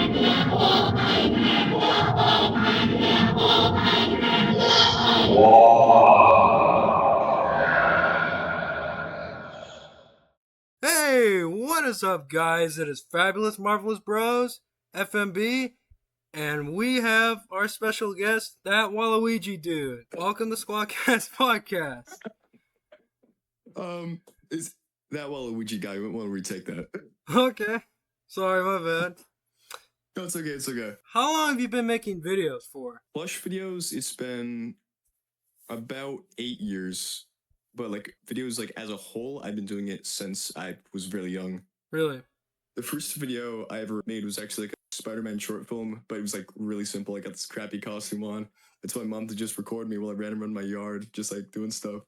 Hey, what is up, guys? It is Fabulous Marvelous Bros, FMB, and we have our special guest, that Waluigi dude. Welcome to Squadcast podcast. Is ThatWaluigiGuy? We want to retake that. Okay, sorry, my bad. No, it's okay. It's okay. How long have you been making videos for? Plush videos. It's been about 8 years, but like videos like as a whole, I've been doing it since I was really young. Really? The first video I ever made was actually like a Spider-Man short film, but it was like really simple. I got this crappy costume on. I told my mom to just record me while I ran around my yard, just like doing stuff.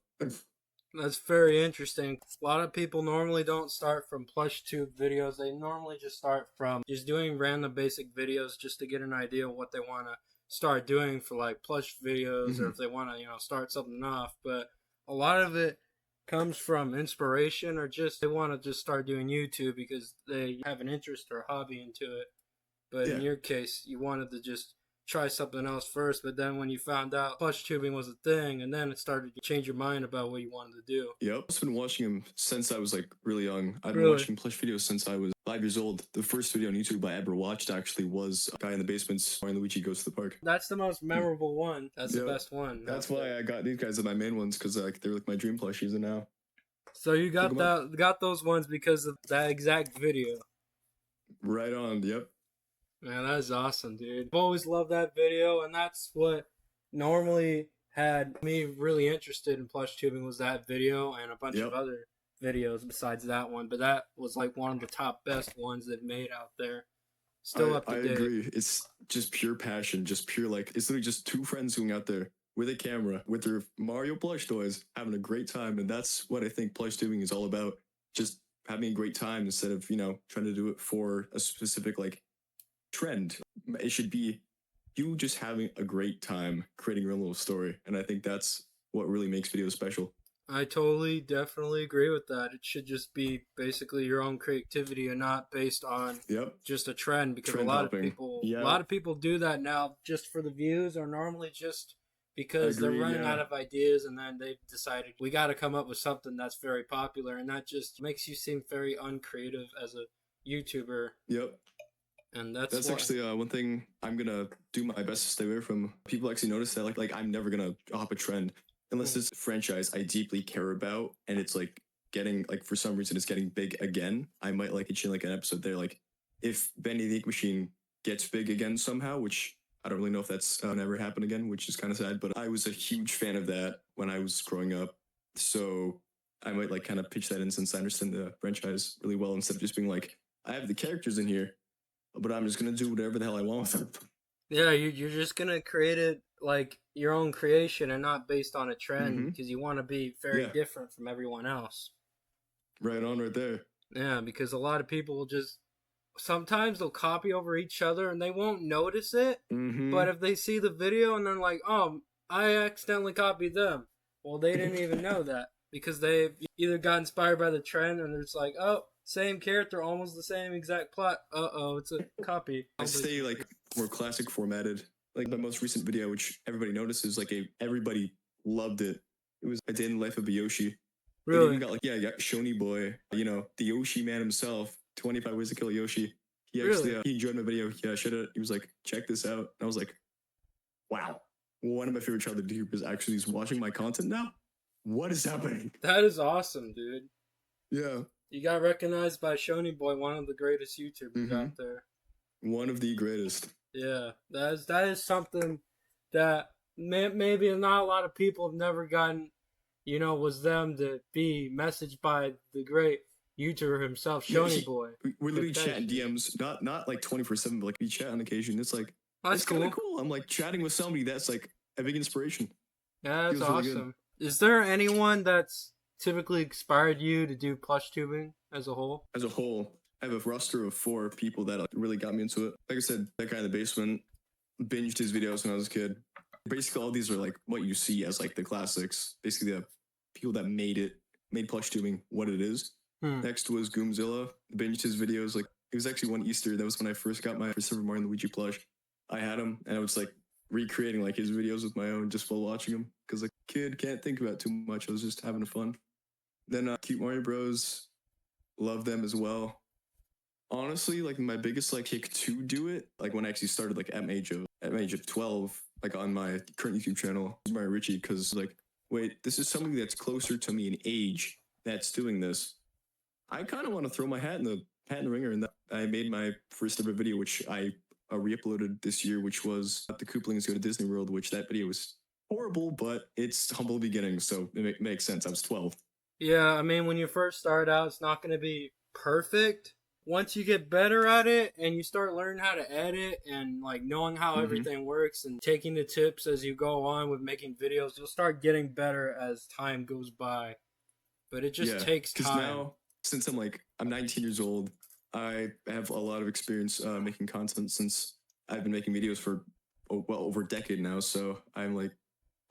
That's very interesting. A lot of people normally don't start from plush tube videos. They normally just start from just doing random basic videos just to get an idea of what they want to start doing for like plush videos, or if they want to, start something off. But a lot of it comes from inspiration, or just they want to just start doing YouTube because they have an interest or hobby into it. But in your case, you wanted to just try something else first, but then when you found out plush tubing was a thing, and then it started to change your mind about what you wanted to do. Yep. I've been watching him since I was like really young. I've been watching plush videos since I was 5 years old. The first video on YouTube I ever watched actually was a guy in the basements when Luigi goes to the park. That's the most memorable one. That's the best one. That's why I got these guys as my main ones, because like they're like my dream plushies, and now. So you got those ones because of that exact video. Right on. Yep. Man, that is awesome, dude. I've always loved that video, and that's what normally had me really interested in plush tubing, was that video and a bunch of other videos besides that one. But that was like one of the top best ones they've made out there. Still up to date. I agree. It's just pure passion, just pure like, it's literally just two friends going out there with a camera, with their Mario plush toys, having a great time. And that's what I think plush tubing is all about. Just having a great time instead of, trying to do it for a specific like trend. It should be you just having a great time creating your own little story, and I think that's what really makes videos special. I definitely agree with that. It should just be basically your own creativity and not based on just a trend, because a lot of people do that now just for the views, or normally just because they're running out of ideas, and then they've decided we got to come up with something that's very popular, and that just makes you seem very uncreative as a YouTuber. Yep. And that's actually one thing I'm gonna do my best to stay away from. People actually notice that like I'm never gonna hop a trend unless it's a franchise I deeply care about, and it's like getting like, for some reason it's getting big again. I might like it in like an episode there. Like if Bendy the Ink Machine gets big again somehow, which I don't really know if that's never happen again, which is kind of sad. But I was a huge fan of that when I was growing up, so I might like kind of pitch that in, since I understand the franchise really well, instead of just being like, I have the characters in here, but I'm just going to do whatever the hell I want with them. Yeah, you're just going to create it like your own creation and not based on a trend, because you want to be very different from everyone else. Right on, right there. Yeah, because a lot of people will just, sometimes they'll copy over each other and they won't notice it, but if they see the video and they're like, oh, I accidentally copied them. Well, they didn't even know that, because they've either got inspired by the trend and it's like, oh, same character, almost the same exact plot. It's a copy. I stay like more classic formatted. Like my most recent video, which everybody notices, like everybody loved it. It was A Day in the Life of a Yoshi. Really? It even got like, I got Shoney Boy, the Yoshi man himself, 25 Ways to Kill a Yoshi. He actually, he enjoyed my video. He was like, check this out. And I was like, wow. One of my favorite childhood YouTubers actually is watching my content now. What is happening? That is awesome, dude. Yeah. You got recognized by Shoney Boy, one of the greatest YouTubers out there. One of the greatest. Yeah, that is something that maybe not a lot of people have never gotten, was them to be messaged by the great YouTuber himself, Shoney Boy. We're literally chatting DMs, not like 24/7, but like we chat on occasion. It's like, that's kind of cool. I'm like chatting with somebody that's like a big inspiration. Yeah, that's awesome. Really, is there anyone that's typically inspired you to do plush tubing as a whole? As a whole, I have a roster of 4 people that really got me into it. Like I said, that guy in the basement, binged his videos when I was a kid. Basically, all these are like what you see as like the classics. Basically, the people that made plush tubing what it is. Next was Goomzilla. Binged his videos. Like It was actually one Easter. That was when I first got my first ever Mario and Luigi plush. I had him, and I was like recreating like his videos with my own just while watching him because like kid can't think about too much. I was just having fun. Then Cute Mario Bros. Love them as well. Honestly, like my biggest like kick to do it, like when I actually started like at my age of 12, like on my current YouTube channel, is Mario Richie, because like, wait, this is somebody that's closer to me in age that's doing this. I kind of want to throw my hat in the ringer, and I made my first ever video, which I re-uploaded this year, which was the Kooplings Go to Disney World, which that video was horrible, but it's humble beginnings, so it makes sense. I was 12. Yeah, I mean, when you first start out, it's not going to be perfect. Once you get better at it and you start learning how to edit and like knowing how everything works and taking the tips as you go on with making videos, you'll start getting better as time goes by. But it just takes time. Because now, since I'm 19 years old, I have a lot of experience making content since I've been making videos for over a decade now. So I'm like,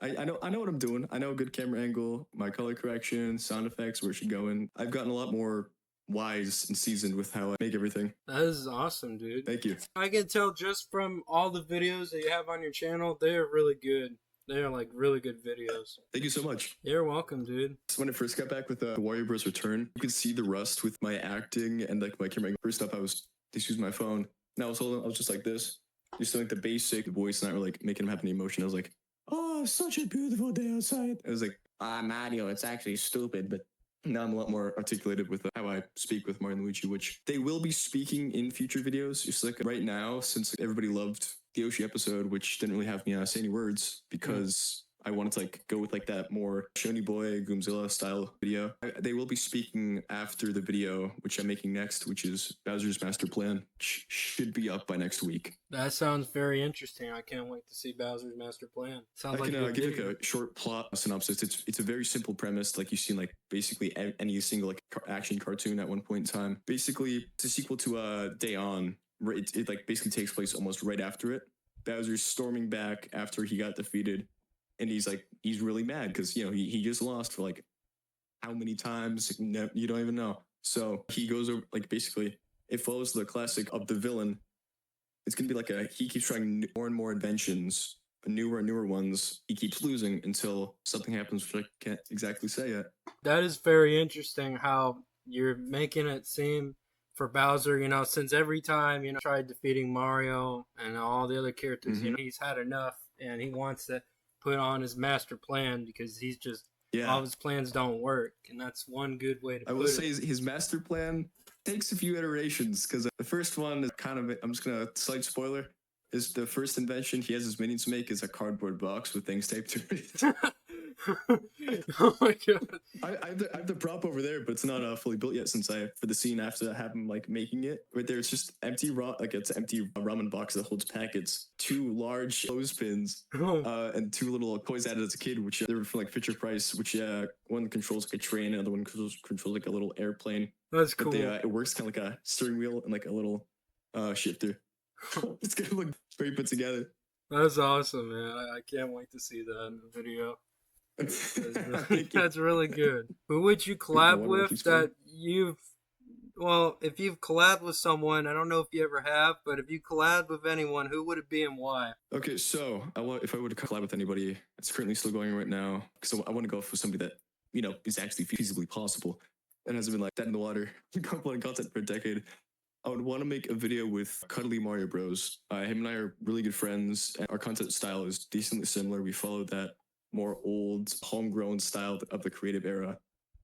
I know what I'm doing. I know a good camera angle, my color correction, sound effects, where it should go in. I've gotten a lot more wise and seasoned with how I make everything. That is awesome, dude. Thank you. I can tell just from all the videos that you have on your channel, they're really good. They're like really good videos. Thank you so much. You're welcome, dude. When I first got back with the Warrior Bros. Return, you could see the rust with my acting and like my camera. First up, I was just using my phone. And I was just like this, just doing like the basic voice, not really like making him have any emotion. I was like, "Oh, such a beautiful day outside." I was like, Mario, it's actually stupid, but now I'm a lot more articulated with how I speak with Mario and Luigi, which they will be speaking in future videos. Just like right now, since everybody loved the Yoshi episode, which didn't really have me say any words because I wanted to like go with like that more Shoney Boy Goomzilla style video. They will be speaking after the video, which I'm making next, which is Bowser's Master Plan, which should be up by next week. That sounds very interesting. I can't wait to see Bowser's Master Plan. Sounds I can give like a short plot synopsis. It's a very simple premise, like you've seen like basically any single like action cartoon at one point in time. Basically, it's a sequel to Day On. It like basically takes place almost right after it. Bowser's storming back after he got defeated. And he's really mad because, you know, he just lost for like how many times? You don't even know. So he goes over, like, basically, it follows the classic of the villain. It's going to be like he keeps trying more and more inventions, newer and newer ones. He keeps losing until something happens, which I can't exactly say yet. That is very interesting how you're making it seem for Bowser, you know, since every time, you know, tried defeating Mario and all the other characters, you know, he's had enough and he wants to put on his master plan because he's just all his plans don't work, and that's one good way to put it. I will say his master plan takes a few iterations because the first one is kind of, I'm just gonna slight spoiler, is the first invention he has his minions make is a cardboard box with things taped to it. Oh my god! I have the prop over there, but it's not fully built yet. Since for the scene after I have him like making it right there, it's just empty it's empty ramen box that holds packets, 2 large clothespins, and 2 little toys added as a kid, which they were for like Fisher Price. Which one controls like a train, and the other one controls like a little airplane. That's cool. But it works kind of like a steering wheel and like a little shifter. It's gonna look very put together. That's awesome, man. I can't wait to see that in the video. That's really good. Who would you collab with that if you've collabed with someone, I don't know if you ever have, but if you collabed with anyone, who would it be and why? Okay, so if I were to collab with anybody, it's currently still going right now, because I want to go for somebody that, you know, is actually feasibly possible and hasn't been like dead in the water, uploading content for a decade. I would want to make a video with Cuddly Mario Bros. Him and I are really good friends, and our content style is decently similar. We follow that more old, homegrown style of the creative era.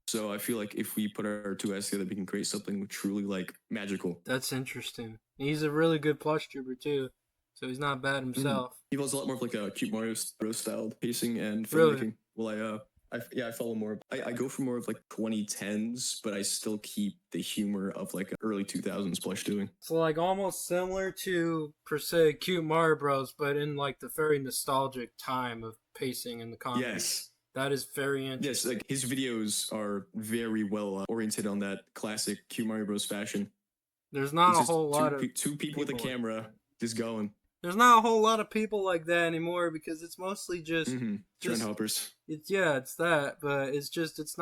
So I feel like if we put our 2 heads together, we can create something truly like magical. That's interesting. He's a really good plush tuber too, so he's not bad himself. He follows a lot more of like a Cute Mario Bros styled pacing and filmmaking. Well, I follow more. I go for more of like 2010s, but I still keep the humor of like early 2000s plush doing. So like almost similar to per se Cute Mario Bros, but in like the very nostalgic time of pacing and the comedy. Yes. That is very interesting. Yes, like his videos are very well oriented on that classic Cute Mario Bros fashion. There's not a whole lot of two people with a camera just going. there's not a whole lot of people like that anymore because it's mostly just Trend hoppers. it's that, but it's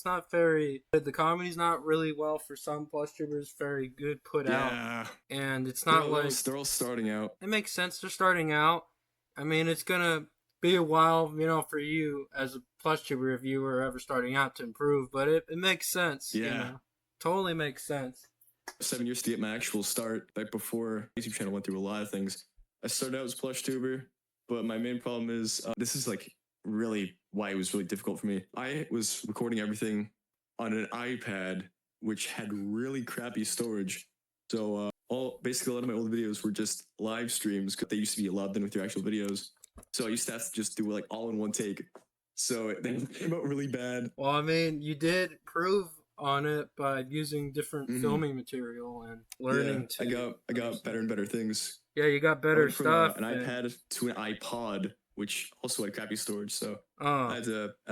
not very good. The comedy's not really well for some plus tubers, very good put out, Yeah, and it's they're not all, like they're all starting out. it makes sense. They're starting out. I mean, it's gonna be a while, for you as a plus tuber if you were ever starting out to improve, but it makes sense. Yeah. Totally makes sense. 7 years to get my actual start. Right before YouTube channel went through a lot of things. I started out as a plush tuber, but my main problem is this is like really why it was really difficult for me. I was recording everything on an iPad, which had really crappy storage. So basically a lot of my old videos were just live streams because they used to be lobbed in with your actual videos. So I used to have to just do like all in one take. So it came out really bad. Well, I mean, you did prove on it by using different filming material and learning to. I got better and better things. Yeah, you got better stuff. From an iPad to an iPod, which also had crappy storage, so Oh, I had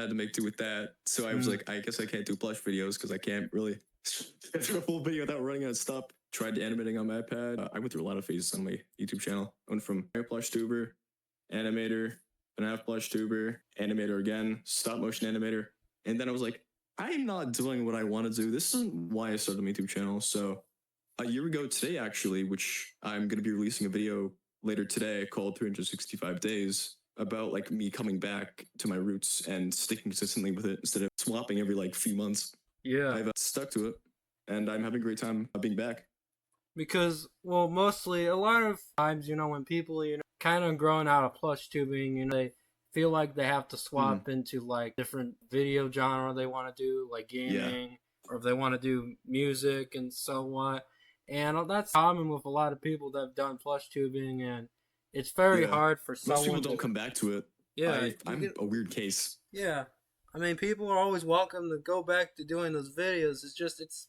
to make do with that. So I was like, I guess I can't do plush videos because I can't really do a full video without running out of stuff. Tried animating on my iPad. I went through a lot of phases on my YouTube channel. I went from plush tuber, animator, an half plush tuber, animator again, stop motion animator, and then I was like, I am not doing what I want to do. This isn't why I started my YouTube channel. So a year ago today, actually, which I'm going to be releasing a video later today called 365 Days about like me coming back to my roots and sticking consistently with it instead of swapping every like few months. yeah. I've stuck to it and I'm having a great time being back. Because, well, mostly, a lot of times, when people, kind of growing out of plush tubing, they feel like they have to swap into like different video genre they want to do, like gaming, or if they want to do music and so on. And that's common with a lot of people that have done plush tubing, and it's very hard for someone. Most people don't come back to it. Yeah, I'm a weird case. Yeah, I mean, people are always welcome to go back to doing those videos. It's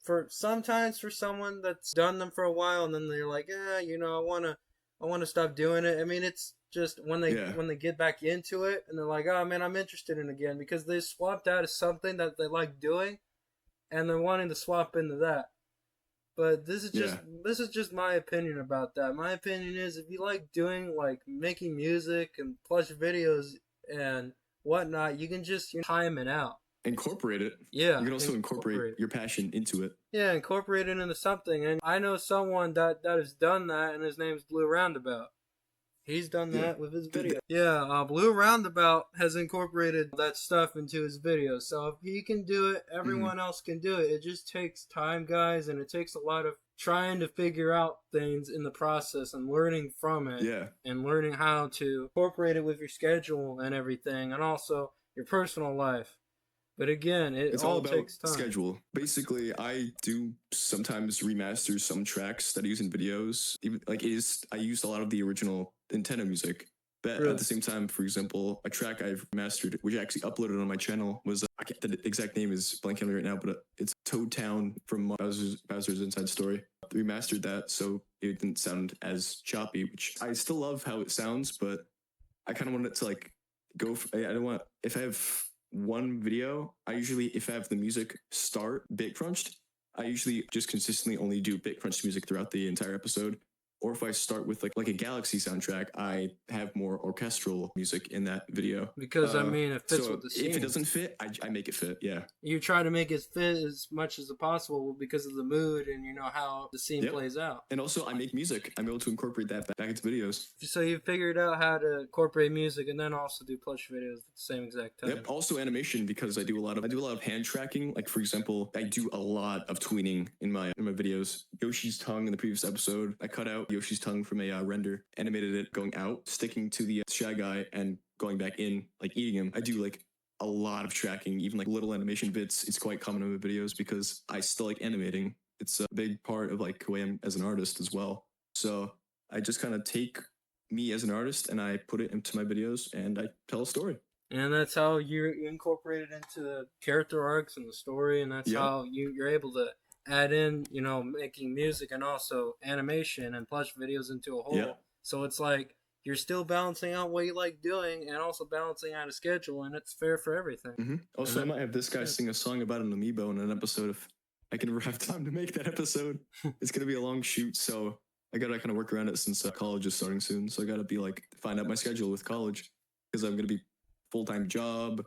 for sometimes for someone that's done them for a while and then they're like, I wanna stop doing it. I mean, it's just when they get back into it and they're like, oh man, I'm interested in it again because they swapped out of something that they like doing and they're wanting to swap into that. But this is just my opinion about that. My opinion is if you like doing like making music and plush videos and whatnot, you can just time it out. Incorporate it. Yeah. You can also incorporate your passion into it. Yeah, incorporate it into something. And I know someone that has done that, and his name's Blue Roundabout. He's done that with his video. Yeah, Blue Roundabout has incorporated that stuff into his videos. So if he can do it, everyone else can do it. It just takes time, guys, and it takes a lot of trying to figure out things in the process and learning from it. Yeah. And learning how to incorporate it with your schedule and everything, and also your personal life. But again, it's all about takes time. Schedule. Basically, I do sometimes remaster some tracks that I use in videos. Even I used a lot of the original Nintendo music. But at the same time, for example, a track I've mastered, which I actually uploaded on my channel, was the exact name is blanking on me right now, but it's Toad Town from Bowser's Inside Story. Remastered that so it didn't sound as choppy, which I still love how it sounds, but I kind of want it to like go. I don't want if I have one video, I usually, if I have the music start bit crunched, I usually just consistently only do bit crunched music throughout the entire episode. Or if I start with like a Galaxy soundtrack, I have more orchestral music in that video. Because, I mean, it fits with the scene. If it doesn't fit, I make it fit, yeah. You try to make it fit as much as possible because of the mood and, how the scene plays out. And also, I make music. I'm able to incorporate that back into videos. So you figured out how to incorporate music and then also do plush videos at the same exact time. Yep. Also animation, because I do a lot of hand tracking. Like, for example, I do a lot of tweening in my videos. Yoshi's tongue in the previous episode, I cut out Yoshi's tongue from a render, animated it going out, sticking to the Shy Guy, and going back in, like eating him. I do like a lot of tracking, even like little animation bits. It's quite common in my videos because I still like animating. It's a big part of like who I am as an artist as well. So I just kind of take me as an artist and I put it into my videos and I tell a story. And that's how you incorporate it into the character arcs and the story, and that's how you're able to add in, making music and also animation and plush videos into a whole. Yeah. So it's like you're still balancing out what you like doing and also balancing out a schedule, and it's fair for everything. Mm-hmm. Also, I might have this guy sing a song about an amiibo in an episode if I can ever have time to make that episode. It's going to be a long shoot, so I gotta kind of work around it since college is starting soon. So I gotta be like find out my schedule with college because I'm gonna be full-time job,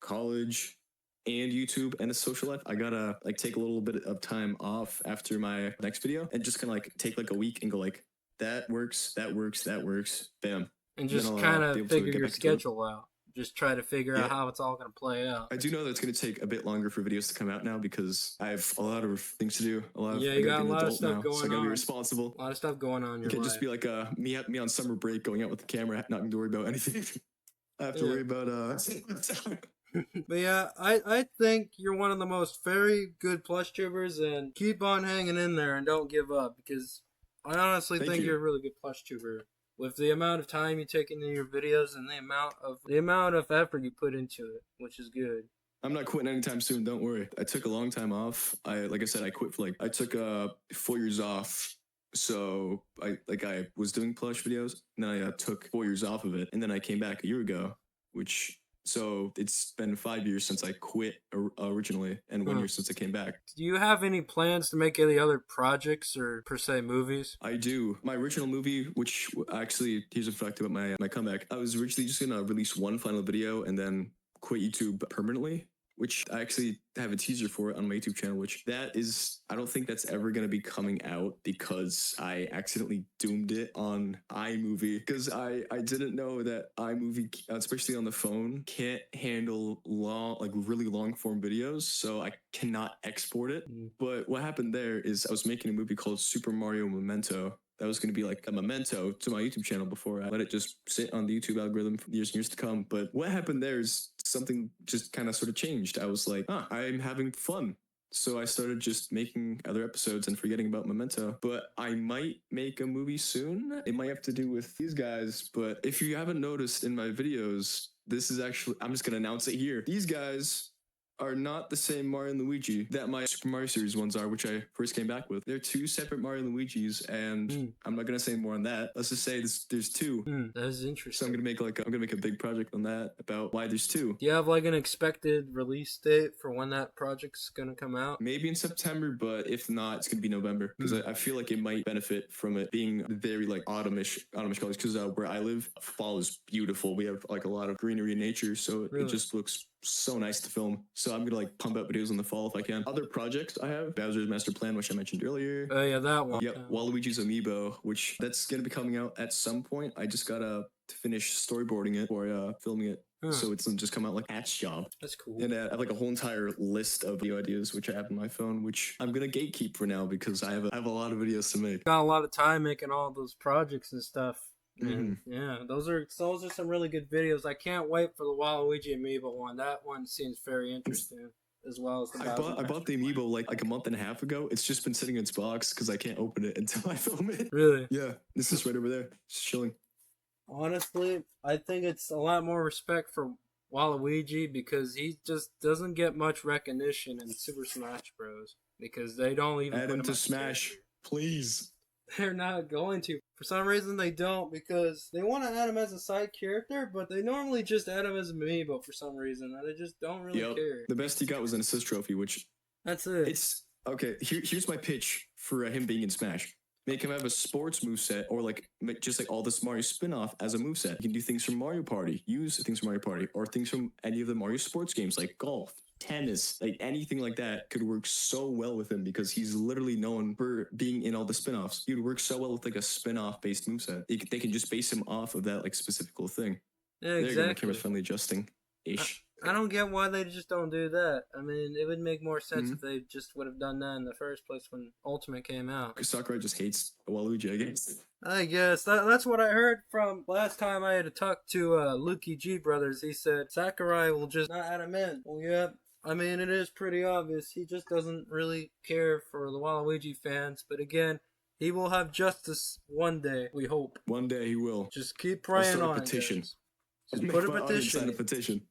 college, and YouTube and a social life. I gotta like take a little bit of time off after my next video and just kind of like take like a week and go like that works, that works, that works, bam. And Then just I'll kind be of able to figure get your back into it. schedule out. Just try to figure out Yeah. how it's all going to play out. I do know that it's going to take a bit longer for videos to come out now because I have a lot of things to do. Yeah, I you gotta got a be an lot of adult stuff now, going so I gotta on. be responsible. A lot of stuff going on in You your can't life. just be like me on summer break going out with the camera, not having to worry about anything. I have to Yeah. worry about But yeah, I think you're one of the most very good plush tubers, and keep on hanging in there and don't give up, because I honestly Thank think you. you're a really good plush tuber. With the amount of time you take into your videos and the amount of effort you put into it, which is good. I'm not quitting anytime soon. Don't worry. I took a long time off. Like I said, I quit for I took 4 years off. So I was doing plush videos, and then I took 4 years off of it, and then I came back a year ago, so it's been 5 years since I quit originally, and 1 year since I came back. Do you have any plans to make any other projects or per se movies? I do. My original movie, which actually, here's a fact about my comeback. I was originally just gonna release one final video and then quit YouTube permanently, which I actually have a teaser for it on my YouTube channel, which I don't think that's ever going to be coming out because I accidentally doomed it on iMovie because I didn't know that iMovie, especially on the phone, can't handle really long form videos. So I cannot export it. But what happened there is I was making a movie called Super Mario Memento. That was going to be like a memento to my YouTube channel before I let it just sit on the YouTube algorithm for years and years to come. But what happened there is something just kind of sort of changed. I was like, I'm having fun. So I started just making other episodes and forgetting about Memento. But I might make a movie soon. It might have to do with these guys. But if you haven't noticed in my videos, this is actually, I'm just going to announce it here. These guys are not the same Mario and Luigi that my Super Mario series ones are, which I first came back with. They're two separate Mario and Luigis, and I'm not gonna say more on that. Let's just say there's two. That is interesting. So I'm gonna make a big project on that about why there's two. Do you have like an expected release date for when that project's gonna come out? Maybe in September, but if not, it's gonna be November because I feel like it might benefit from it being very like autumnish colors. Because where I live, fall is beautiful. We have like a lot of greenery and nature, so it just looks so nice to film. So I'm gonna like pump out videos in the fall if I can. Other projects I have: Bowser's Master Plan, which I mentioned earlier. Oh yeah, that one. Yep, Waluigi's Amiibo, which that's gonna be coming out at some point. I just gotta finish storyboarding it or filming it. So it doesn't just come out like Hat's job. That's cool. And I have like a whole entire list of video ideas which I have on my phone, which I'm gonna gatekeep for now because I have a lot of videos to make. Got a lot of time making all those projects and stuff. Yeah, those are some really good videos. I can't wait for the Waluigi Amiibo one. That one seems very interesting, as well as the I bought the Amiibo like a month and a half ago. It's just been sitting in its box because I can't open it until I film it. Really? Yeah, this is right over there, just chilling. Honestly, I think it's a lot more respect for Waluigi because he just doesn't get much recognition in Super Smash Bros. Because they don't even add put him him to as a Smash, character. please. They're not going to. For some reason, they don't, because they want to add him as a side character, but they normally just add him as a amiibo for some reason, and they just don't really care. The best he got was an assist trophy, which that's it. It's okay. Here's my pitch for him being in Smash. Make him have a sports moveset, or like just like all this Mario spin-off as a moveset. You can do things from Mario Party, use things from Mario Party, or things from any of the Mario sports games like golf, tennis, like anything like that could work so well with him because he's literally known for being in all the spin-offs. He would work so well with like a spin-off based moveset. They can just base him off of that like specific little thing. Yeah, exactly. There you go, camera's finally adjusting. Ish. I don't get why they just don't do that. I mean, it would make more sense if they just would have done that in the first place when Ultimate came out. Sakurai just hates Waluigi, I guess. I guess. That's what I heard from last time I had to talk to Luki G Brothers. He said Sakurai will just not add him in. Well, yeah. I mean, it is pretty obvious. He just doesn't really care for the Waluigi fans. But again, he will have justice one day, we hope. One day he will. Just keep praying on petition. it. Just put a petition. Sign a petition.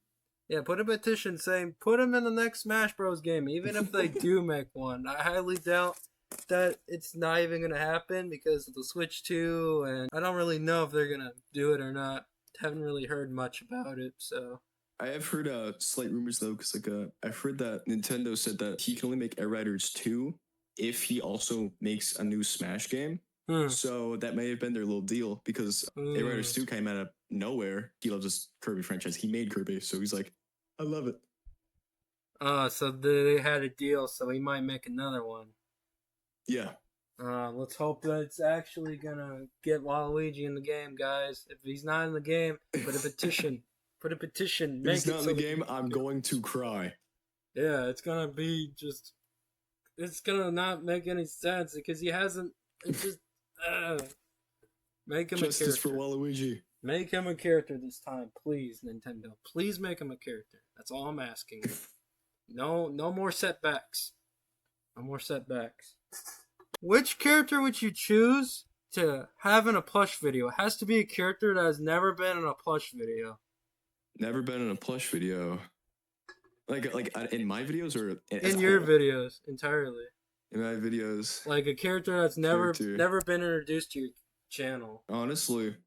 Yeah, put a petition saying, put him in the next Smash Bros. Game, even if they do make one. I highly doubt that it's not even going to happen because of the Switch 2, and I don't really know if they're going to do it or not. Haven't really heard much about it, so... I have heard slight rumors though, because I've heard that Nintendo said that he can only make Air Riders 2 if he also makes a new Smash game. So that may have been their little deal because A Rider Stu came out of nowhere. He loves this Kirby franchise. He made Kirby, so he's like, I love it. So they had a deal, so he might make another one. Yeah. Let's hope that it's actually gonna get Waluigi in the game, guys. If he's not in the game, put a petition. Put a petition. If he's not in the game, I'm going to cry. Yeah, it's gonna be just. It's gonna not make any sense because he hasn't. It's just. Make him Justice a character. for Waluigi. Make him a character this time, please, Nintendo. Please make him a character. That's all I'm asking. No more setbacks. No more setbacks. Which character would you choose to have in a plush video? It has to be a character that has never been in a plush video. Never been in a plush video. Like in my videos or in your videos entirely. In my videos. Like a character that's never been introduced to your channel. Honestly,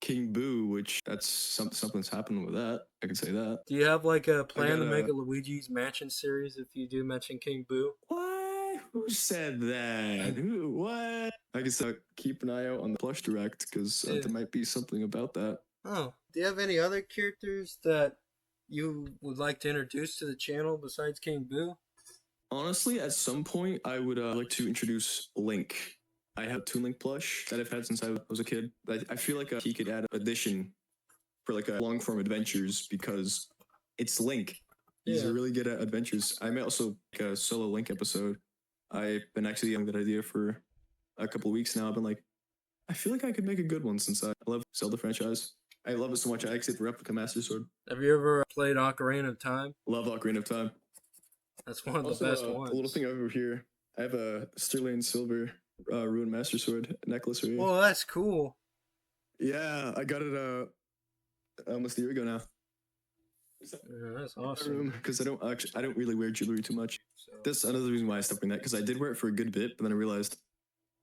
King Boo, which that's something's happened with that. I can say that. Do you have like a plan to make a Luigi's Mansion series if you do mention King Boo? What? Who said that? What? I guess keep an eye out on the plush direct because there might be something about that. Oh, do you have any other characters that you would like to introduce to the channel besides King Boo? Honestly, at some point, I would like to introduce Link. I have Toon Link plush that I've had since I was a kid. I feel like he could add an addition for like a long-form adventures because it's Link. He's really good at adventures. I may also make a solo Link episode. I've been actually on that idea for a couple of weeks now. I've been like, I feel like I could make a good one since I love Zelda franchise. I love it so much. I actually have the replica Master Sword. Have you ever played Ocarina of Time? Love Ocarina of Time. That's one of the best ones. A little thing over here. I have a sterling silver Ruined Master Sword necklace right here. Well, that's cool. Yeah, I got it almost a year ago now. Yeah, that's awesome. Because I don't really wear jewelry too much. So. That's another reason why I stopped wearing that, because I did wear it for a good bit, but then I realized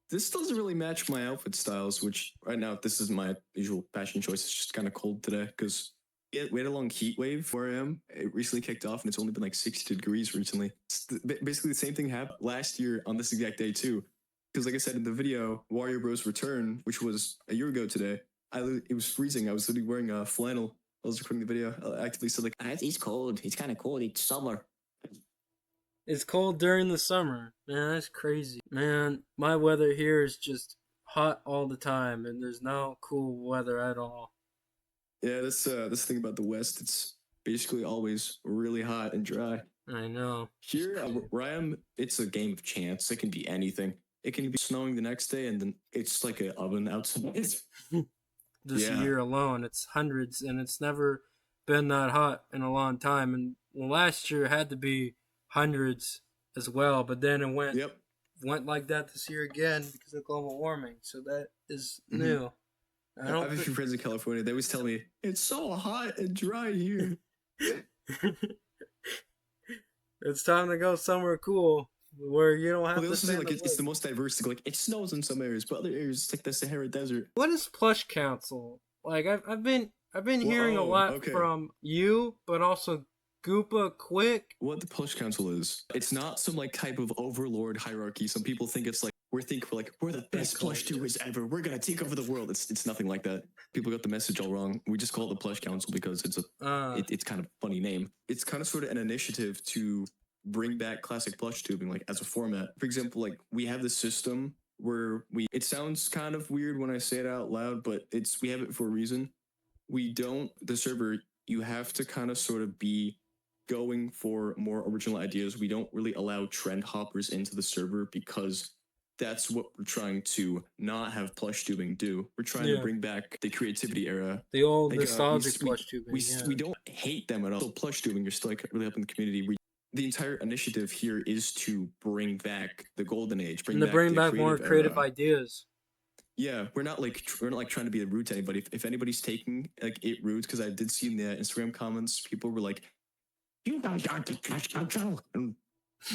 this doesn't really match my outfit styles, which right now this is my usual fashion choice. It's just kind of cold today because we had a long heat wave where I am. It recently kicked off and it's only been like 60 degrees recently. It's basically the same thing happened last year on this exact day too. Because like I said in the video, Wario Bros. Return, which was a year ago today, it was freezing. I was literally wearing a flannel. I was recording the video. I actively said like, it's cold. It's kind of cold. It's summer. It's cold during the summer. Man, that's crazy. Man, my weather here is just hot all the time, and there's no cool weather at all. Yeah, this thing about the West, it's basically always really hot and dry. I know. Here, where I am, it's a game of chance. It can be anything. It can be snowing the next day, and then it's like an oven outside. This year alone, it's hundreds, and it's never been that hot in a long time. And last year had to be hundreds as well, but then it went like that this year again because of global warming. So that is new. I have a few friends in California. They always tell me it's so hot and dry here. It's time to go somewhere cool where you don't have to say like it's the most diverse. Like it snows in some areas, but other areas it's like the Sahara Desert. What is Plush Council? Like I've been hearing a lot from you, but also Goopa Quick. What the Plush Council is? It's not some like type of overlord hierarchy. Some people think it's like we're the best plush tubers ever. We're gonna take over the world. It's nothing like that. People got the message all wrong. We just call it the Plush Council because it's it's kind of a funny name. It's kind of sort of an initiative to bring back classic plush tubing like as a format. For example, like we have this system where it sounds kind of weird when I say it out loud, but we have it for a reason. The server, you have to kind of sort of be going for more original ideas. We don't really allow trend hoppers into the server because that's what we're trying to not have plush tubing do. We're trying to bring back the creativity era. The old nostalgic plush tubing. We don't hate them at all. So plush tubing, you're still like really helping the community. The entire initiative here is to bring back the golden age. Bring back more creative ideas. Yeah, we're not trying to be rude to anybody. If anybody's taking like it rude, because I did see in the Instagram comments, people were like, "You guys aren't the Plush Council." And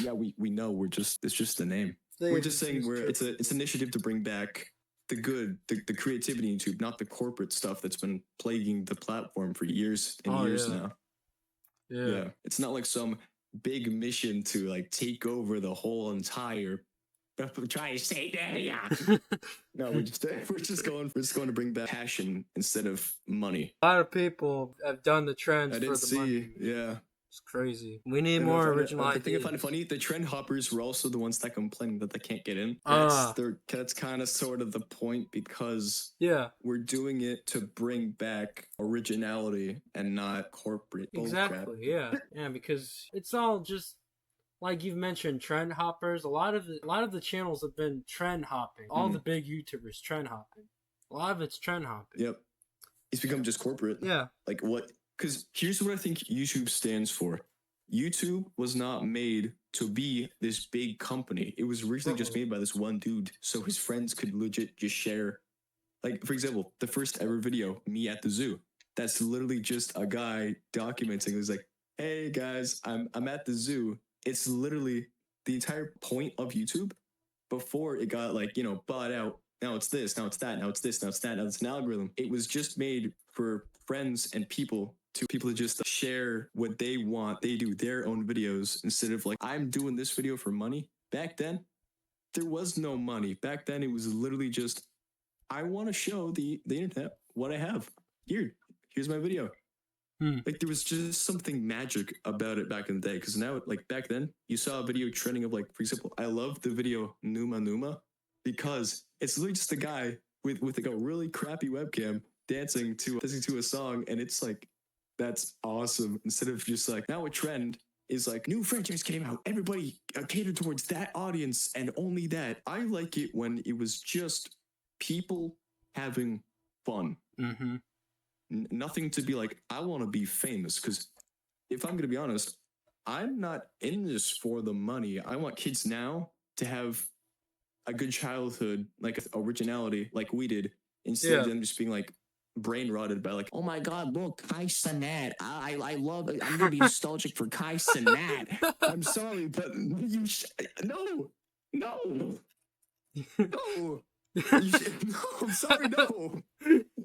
yeah, we know it's just the name. We're just saying it's an initiative to bring back the good, the creativity in YouTube, not the corporate stuff that's been plaguing the platform for years and years now. Yeah, it's not like some big mission to like take over the whole entire I'm trying to say that. Yeah. No, we're just going to bring back passion instead of money. A lot of people have done the trends I for did the see, money. yeah. It's crazy. We need And more original the thing I find ideas. funny, the trend hoppers were also the ones that complain that they can't get in. Ah, That's kind of sort of the point, because yeah, we're doing it to bring back originality and not corporate bullcrap. exactly. Yeah, because it's all just like you've mentioned, trend hoppers. A lot of the channels have been trend hopping. All the big YouTubers trend hopping. A lot of it's trend hopping. Yep. It's become just corporate. Yeah. Like what? Because here's what I think YouTube stands for. YouTube was not made to be this big company. It was originally just made by this one dude, so his friends could legit just share. Like, for example, the first ever video, me at the zoo. That's literally just a guy documenting. It was like, hey guys, I'm at the zoo. It's literally the entire point of YouTube before it got like, bought out. Now it's this, now it's that, now it's this, now it's that, now it's an algorithm. It was just made for friends and people to just share what they want. They do their own videos instead of like, I'm doing this video for money. Back then, there was no money. Back then, it was literally just, I want to show the internet what I have. Here's my video. Like, there was just something magic about it back in the day. Because now, like back then, you saw a video trending of, like, for example, I love the video Numa Numa, because it's literally just a guy with like a really crappy webcam dancing to a song, and it's like, that's awesome. Instead of just like, now a trend is like, new franchise came out, everybody catered towards that audience and only that. I like it when it was just people having fun. Nothing to be like, I want to be famous. Because if I'm going to be honest, I'm not in this for the money. I want kids now to have a good childhood, like originality, like we did, instead of them just being like brain rotted by like, oh my god, look, Kai Cenat. I love it. I'm gonna be nostalgic for Kai Cenat. I'm sorry, but you no. No. No, I'm sorry, no.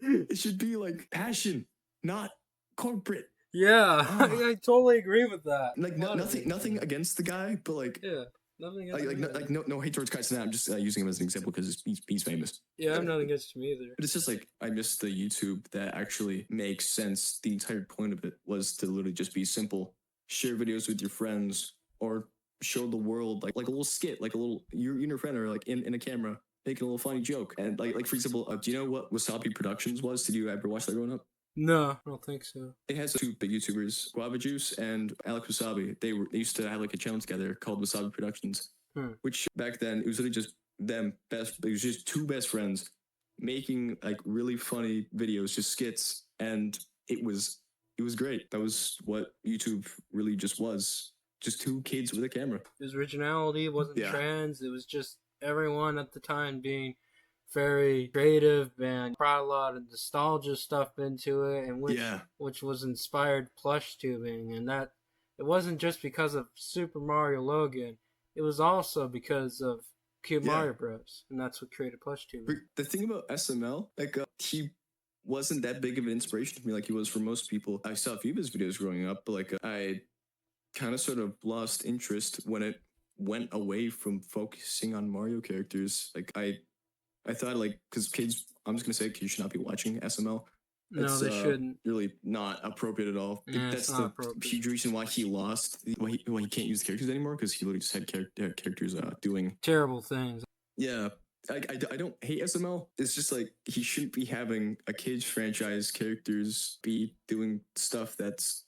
It should be like passion, not corporate. Yeah, I totally agree with that. Like nothing against the guy, but like, yeah, nothing like no hate towards Kai Cenat. I'm just using him as an example because he's famous. Yeah, I'm not against him either. But it's just like, I miss the YouTube that actually makes sense. The entire point of it was to literally just be simple. Share videos with your friends, or show the world like a little skit, like a little, you and your friend are like in a camera making a little funny joke. And like for example, do you know what Wasabi Productions was? Did you ever watch that growing up? No, I don't think so. It has two big YouTubers, Guava Juice and Alex Wasabi. They used to have like a channel together called Wasabi Productions, which back then it was really just them it was just two best friends making like really funny videos, just skits, and it was great. That was what YouTube really just was. Just two kids with a camera. It was originality, it wasn't trends, it was just everyone at the time being very creative and brought a lot of nostalgia stuff into it, and which was inspired plush tubing. And that it wasn't just because of Super Mario Logan, it was also because of Cube Mario Bros, and that's what created plush tubing. The thing about SML, like he wasn't that big of an inspiration to me like he was for most people. I saw a few of his videos growing up, but like I kind of sort of lost interest when it went away from focusing on Mario characters. Like I thought, like, because kids, I'm just gonna say, kids should not be watching SML. No, they shouldn't. Really not appropriate at all. Yeah, that's the huge reason why he lost. Why he can't use the characters anymore, because he literally just had characters doing terrible things. Yeah. I don't hate SML. It's just like, he shouldn't be having a kids franchise characters be doing stuff that's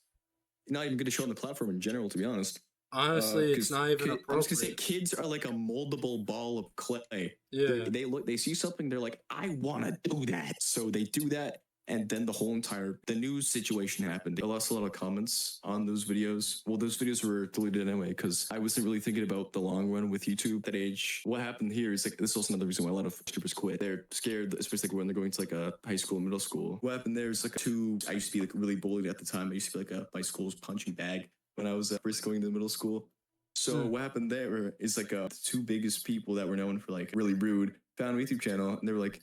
not even going to show on the platform in general, to be honest. Honestly, it's not even appropriate. I'm just gonna say, kids are like a moldable ball of clay. Yeah. They see something, they're like, I want to do that. So they do that, and then the news situation happened. I lost a lot of comments on those videos. Well, those videos were deleted anyway, because I wasn't really thinking about the long run with YouTube at that age. What happened here is like, this is also another reason why a lot of YouTubers quit. They're scared, especially when they're going to like a high school, middle school. What happened there is like I used to be like really bullied at the time. I used to be like my school's punching bag when I was first going to middle school. So what happened there is like the two biggest people that were known for like really rude found a YouTube channel, and they were like,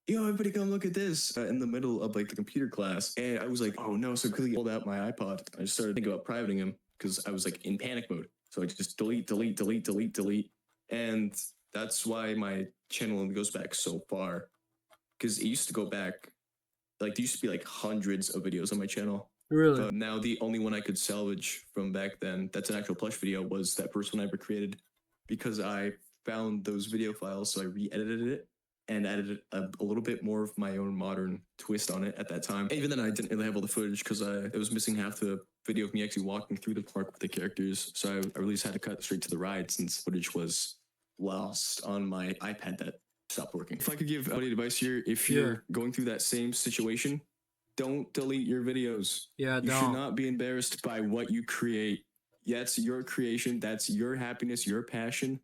yo, everybody come look at this, in the middle of like the computer class. And I was like, oh no. So quickly pulled out my iPod. I just started thinking about privating him, because I was like in panic mode. So I just delete. And That's why my channel only goes back so far. Because it used to go back, like, there used to be like hundreds of videos on my channel. Really? But now the only one I could salvage from back then, that's an actual plush video, was that first one I ever created. Because I found those video files, so I re-edited it and added a little bit more of my own modern twist on it at that time. And even then, I didn't really have all the footage because it was missing half the video of me actually walking through the park with the characters. So I really just had to cut straight to the ride since footage was lost on my iPad that stopped working. If I could give any advice here, if you're going through that same situation, don't delete your videos. Yeah, You should not be embarrassed by what you create. That's your creation. That's your happiness, your passion.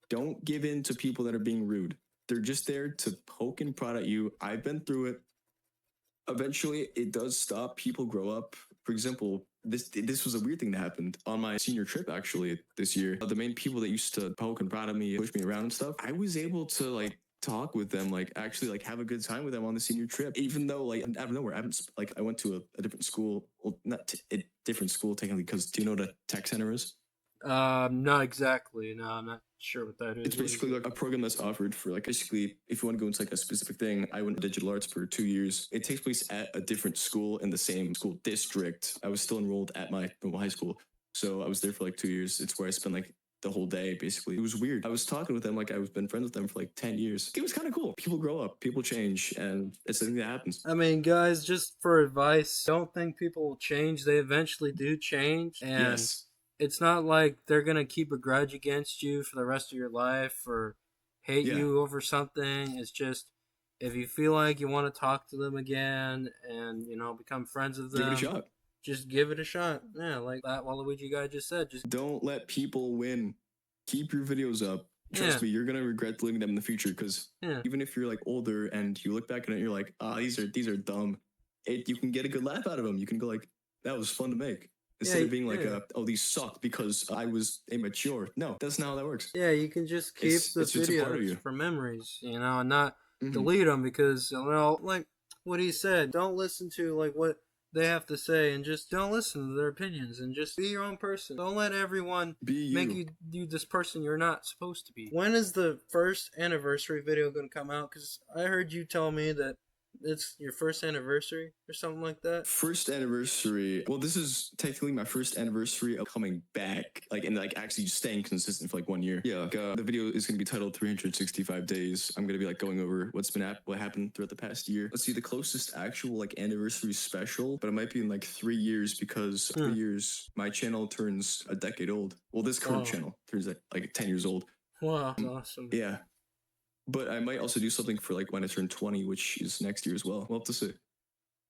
Don't give in to people that are being rude. They're just there to poke and prod at you. I've been through it. Eventually, it does stop. People grow up. For example, this was a weird thing that happened on my senior trip, actually, this year. The main people that used to poke and prod at me, push me around and stuff, I was able to, like, talk with them, like, actually, like, have a good time with them on the senior trip. Even though, like, out of nowhere, I went to a different school. Well, not a different school, technically, because do you know what a tech center is? Not exactly. No, I'm not sure what that is. It's basically like a program that's offered for, like, basically, if you want to go into like a specific thing. I went to digital arts for 2 years. It takes place at a different school in the same school district. I was still enrolled at my normal high school, so I was there for like 2 years. It's where I spent like the whole day, basically. It was weird. I was talking with them like I've been friends with them for like 10 years. It was kind of cool. People grow up, people change, and it's something that happens. I mean, guys, just for advice, don't think people will change. They eventually do change. And Yes. it's not like they're going to keep a grudge against you for the rest of your life or hate you over something. It's just, if you feel like you want to talk to them again and, you know, become friends with them, give it a shot. Just give it a shot. Yeah, like that ThatWaluigiGuy just said. Just don't let people win. Keep your videos up. Trust me, you're gonna regret deleting them in the future, because even if you're like older and you look back on it, you're like, these are dumb. You can get a good laugh out of them. You can go like, that was fun to make. Instead of being like, these suck because I was immature. No, that's not how that works. Yeah, you can just keep the videos for memories, you know, and not delete them because, you know, like what he said, don't listen to like what they have to say and just don't listen to their opinions and just be your own person. Don't let everyone make you this person you're not supposed to be. When is the first anniversary video going to come out? Because I heard you tell me that it's your first anniversary or something like that. First anniversary. Well, this is technically my first anniversary of coming back, like, and like actually staying consistent for like 1 year. Yeah, the video is gonna be titled 365 days. I'm gonna be like going over what happened throughout the past year. Let's see, the closest actual like anniversary special, but it might be in like 3 years, because 3 years my channel turns a decade old. Well, this current channel turns like 10 years old. Wow, that's awesome. Yeah. But I might also do something for like when I turn 20, which is next year as well. We'll have to see.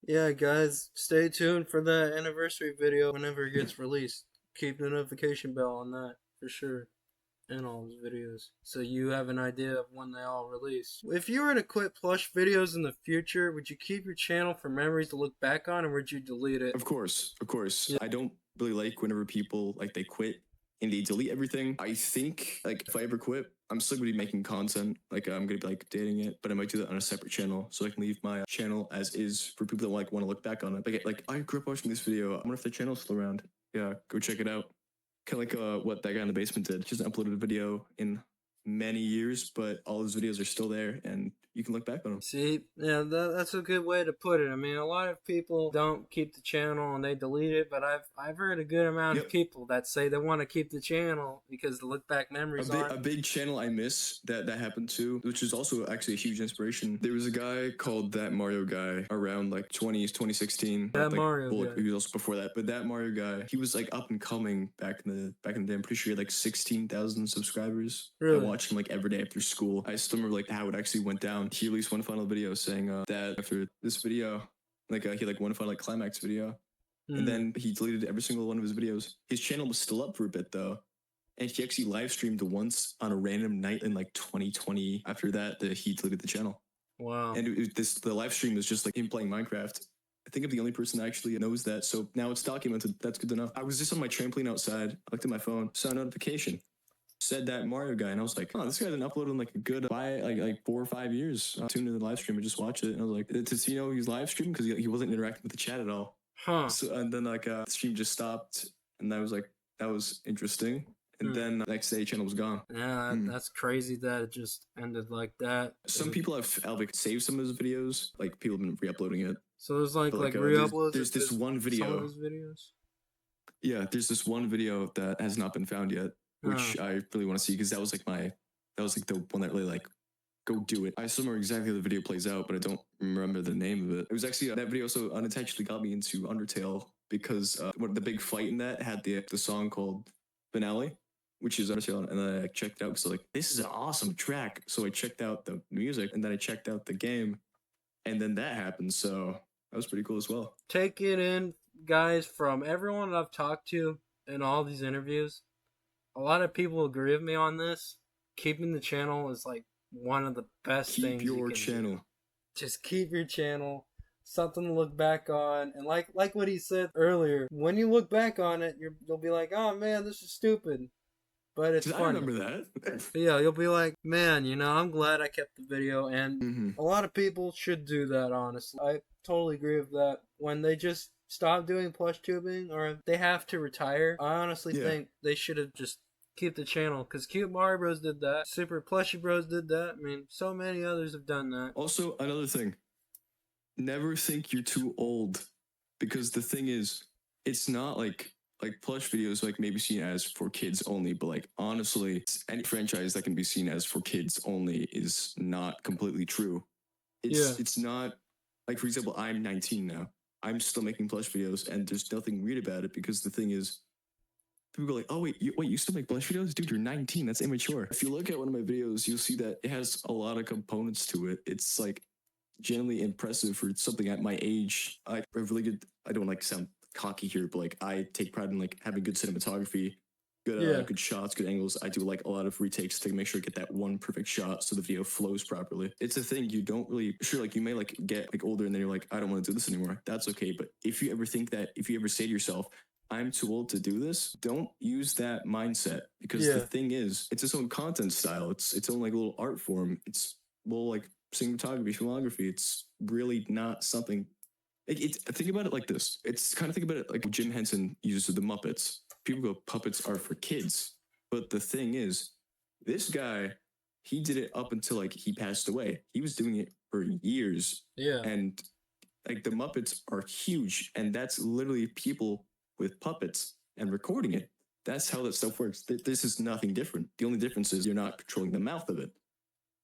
Yeah, guys, stay tuned for that anniversary video whenever it gets released. Keep the notification bell on that for sure, and all those videos, so you have an idea of when they all release. If you were to quit plush videos in the future, would you keep your channel for memories to look back on, or would you delete it? Of course. Yeah. I don't really like whenever people like they quit and they delete everything. I think like if I ever quit, I'm still gonna be making content. Like I'm gonna be like dating it, but I might do that on a separate channel, so I can leave my channel as is for people that like want to look back on it. Like I grew up watching this video. I wonder if the channel's still around. Yeah, go check it out. Kind of like what that guy in the basement did. Just uploaded a video in many years, but all his videos are still there, and you can look back on them. See, yeah, that's a good way to put it. I mean, a lot of people don't keep the channel and they delete it, but I've heard a good amount of people that say they want to keep the channel because the look back memories are a big channel I miss that happened to, which is also actually a huge inspiration. There was a guy called ThatMarioGuy around like 2016. That like, Mario guy. He was also before that, but ThatMarioGuy, he was like up and coming back in the day. I'm pretty sure he had like 16,000 subscribers. Really? I watched him like every day after school. I still remember like how it actually went down. He released one final video saying that after this video, like he had like one final like climax video, and then he deleted every single one of his videos. His channel was still up for a bit though, and he actually live streamed once on a random night in like 2020. After that, he deleted the channel. Wow. And the live stream was just like him playing Minecraft. I think I'm the only person that actually knows that, so now it's documented. That's good to know. I was just on my trampoline outside. I looked at my phone, saw a notification. Said ThatMarioGuy, and I was like, oh, this guy didn't upload in like a good like 4 or 5 years. I tuned into the live stream and just watched it, and I was like, to see, he was live streaming because he wasn't interacting with the chat at all. So, and then like the stream just stopped, and I was like, that was interesting. And then the next day, channel was gone. Yeah, that's crazy that it just ended like that. Some people have like saved some of his videos. Like people have been re-uploading it. So there's like But, re-uploads. there's this one video. Some of his videos. Yeah, there's this one video that has not been found yet, which I really want to see because that was like the one that really like go do it. I still remember exactly how the video plays out, but I don't remember the name of it. It was actually that video also unintentionally got me into Undertale because the big fight in that had the song called Finale, which is Undertale, and then I checked it out because like this is an awesome track. So I checked out the music, and then I checked out the game, and then that happened. So that was pretty cool as well. Take it in, guys, from everyone that I've talked to in all these interviews. A lot of people agree with me on this. Keeping the channel is like one of the best things. Keep your channel. Do. Just keep your channel. Something to look back on. And like what he said earlier, when you look back on it, you'll be like, oh man, this is stupid. But it's funny. I remember that. Yeah, you'll be like, man, I'm glad I kept the video. And a lot of people should do that, honestly. I totally agree with that. When they just stop doing plush tubing or they have to retire, I honestly think they should have just keep the channel, because Cute Mario Bros did that, Super Plushy Bros did that. I mean, so many others have done that. Also, another thing, never think you're too old, because the thing is, it's not like plush videos like maybe seen as for kids only, but like honestly, any franchise that can be seen as for kids only is not completely true. It's not like, for example, I'm 19 now. I'm still making plush videos, and there's nothing weird about it, because the thing is, people go like, oh, wait, you still make plush videos? Dude, you're 19. That's immature. If you look at one of my videos, you'll see that it has a lot of components to it. It's like genuinely impressive for something at my age. I really good. I don't like sound cocky here, but like I take pride in like having good cinematography, good shots, good angles. I do like a lot of retakes to make sure I get that one perfect shot so the video flows properly. It's a thing you don't really like. You may like get like older and then you're like, I don't want to do this anymore. That's okay. But if you ever think that, if you ever say to yourself, I'm too old to do this, don't use that mindset, because the thing is, it's its own content style. It's its own like little art form. It's like cinematography, filmography. It's really not something. Think about it like this. It's kind of think about it like Jim Henson uses the Muppets. People go, puppets are for kids, but the thing is, this guy, he did it up until like he passed away. He was doing it for years. Yeah, and like the Muppets are huge, and that's literally people with puppets and recording it. That's how that stuff works. This is nothing different. The only difference is you're not controlling the mouth of it.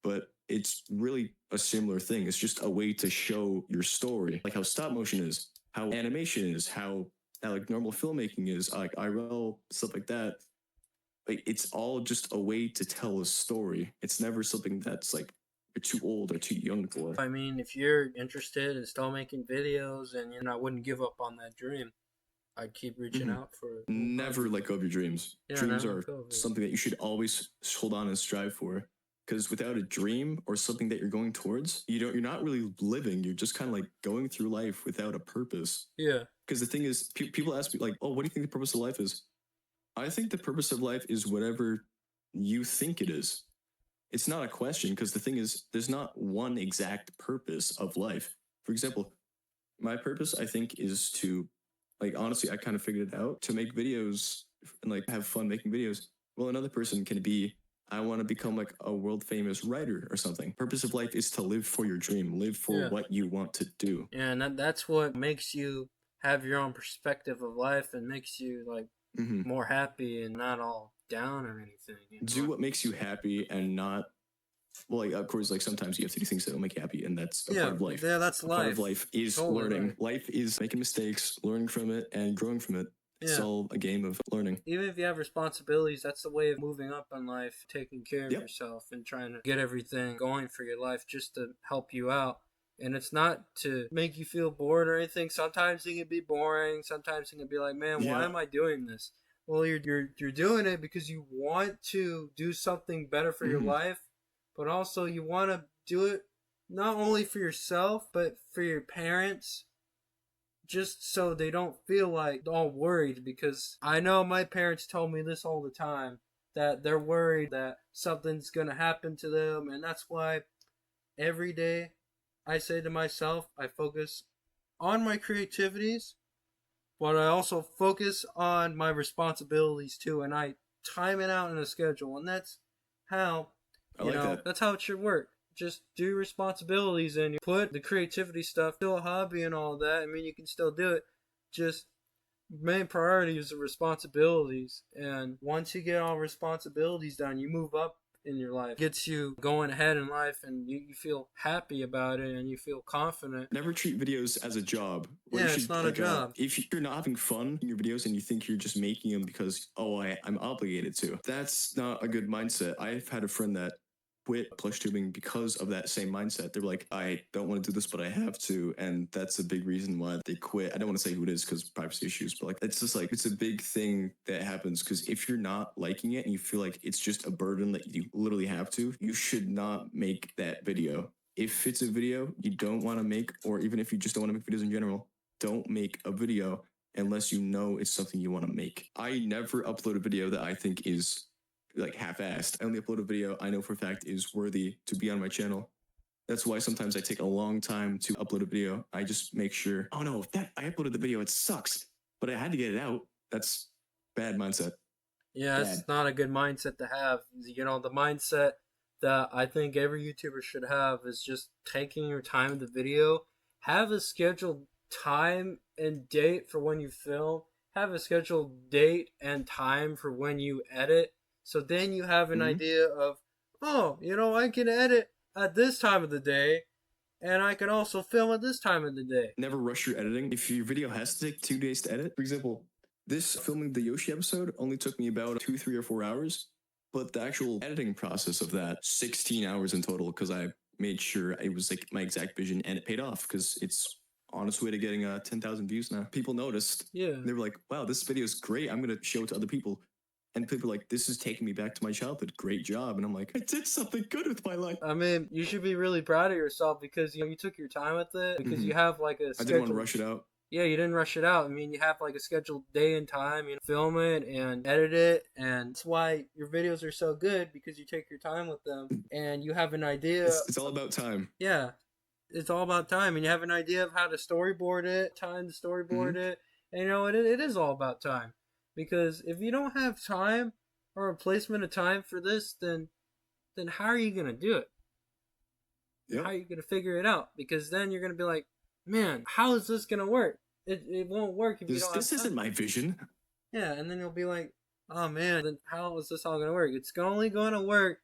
But it's really a similar thing. It's just a way to show your story. Like how stop motion is, how animation is, how like normal filmmaking is, like IRL, stuff like that. Like it's all just a way to tell a story. It's never something that's like you're too old or too young for. I mean, if you're interested in still making videos and I wouldn't give up on that dream, I'd keep reaching out for it. Never let go of your dreams. Yeah, dreams are something that you should always hold on and strive for. Because without a dream or something that you're going towards, you're not really living. You're just kind of like going through life without a purpose. Yeah. Because the thing is, people ask me like, oh, what do you think the purpose of life is? I think the purpose of life is whatever you think it is. It's not a question, because the thing is, there's not one exact purpose of life. For example, my purpose, I think, is to, like, honestly, I kind of figured it out, to make videos and like have fun making videos. Well, another person can be, I want to become like a world famous writer or something. Purpose of life is to live for your dream, live for what you want to do. Yeah, and that's what makes you have your own perspective of life and makes you like more happy and not all down or anything. Do what makes you happy and not, well, like, of course, like sometimes you have to do things that don't make you happy, and that's a part of life. Yeah, that's life. Part of life is learning. Right. Life is making mistakes, learning from it, and growing from it. It's all a game of learning. Even if you have responsibilities, that's the way of moving up in life, taking care of yourself and trying to get everything going for your life just to help you out. And it's not to make you feel bored or anything. Sometimes it can be boring. Sometimes it can be like, man, why am I doing this? Well, you're doing it because you want to do something better for your life, but also you want to do it not only for yourself, but for your parents, just so they don't feel like all worried. Because I know my parents told me this all the time, that they're worried that something's going to happen to them. And that's why every day I say to myself, I focus on my creativities, but I also focus on my responsibilities too. And I time it out in a schedule, and that's how I like that. that's how it should work. Just do responsibilities and you put the creativity stuff, still a hobby and all that. I mean, you can still do it. Just main priority is the responsibilities, and once you get all responsibilities done, you move up in your life. It gets you going ahead in life, and you feel happy about it, and you feel confident. Never treat videos as a job. Yeah, it's not a job. If you're not having fun in your videos and you think you're just making them because, I'm obligated to, that's not a good mindset. I've had a friend that quit plush tubing because of that same mindset. They're like, I don't want to do this, but I have to. And that's a big reason why they quit. I don't want to say who it is because privacy issues, but like, it's just like, it's a big thing that happens because if you're not liking it and you feel like it's just a burden that you literally have to, you should not make that video. If it's a video you don't want to make, or even if you just don't want to make videos in general, don't make a video unless you know it's something you want to make. I never upload a video that I think is like half-assed. I only upload a video I know for a fact is worthy to be on my channel. That's why sometimes I take a long time to upload a video. I just make sure, oh no, that I uploaded the video, it sucks, but I had to get it out. That's bad mindset. Yeah, it's not a good mindset to have. The mindset that I think every YouTuber should have is just taking your time in the video. Have a scheduled time and date for when you film. Have a scheduled date and time for when you edit. So then you have an idea of, I can edit at this time of the day, and I can also film at this time of the day. Never rush your editing. If your video has to take 2 days to edit, for example, this filming the Yoshi episode only took me about 2, 3, or 4 hours, but the actual editing process of that, 16 hours in total, because I made sure it was like my exact vision, and it paid off because it's on its way to getting 10,000 views now. People noticed. Yeah. They were like, wow, this video is great. I'm going to show it to other people. And people are like, this is taking me back to my childhood. Great job. And I'm like, I did something good with my life. I mean, you should be really proud of yourself because you took your time with it, because you have like a scheduled... I didn't want to rush it out. Yeah, you didn't rush it out. I mean, you have like a scheduled day and time, film it and edit it, and that's why your videos are so good, because you take your time with them and you have an idea. It's all about time. Yeah, it's all about time, and you have an idea of how to storyboard it, time to storyboard it, and it is all about time. Because if you don't have time or a placement of time for this, then how are you going to do it? Yep. How are you going to figure it out? Because then you're going to be like, man, how is this going to work? It won't work if you don't have time. This isn't my vision. Yeah, and then you'll be like, oh man, then how is this all going to work? It's only going to work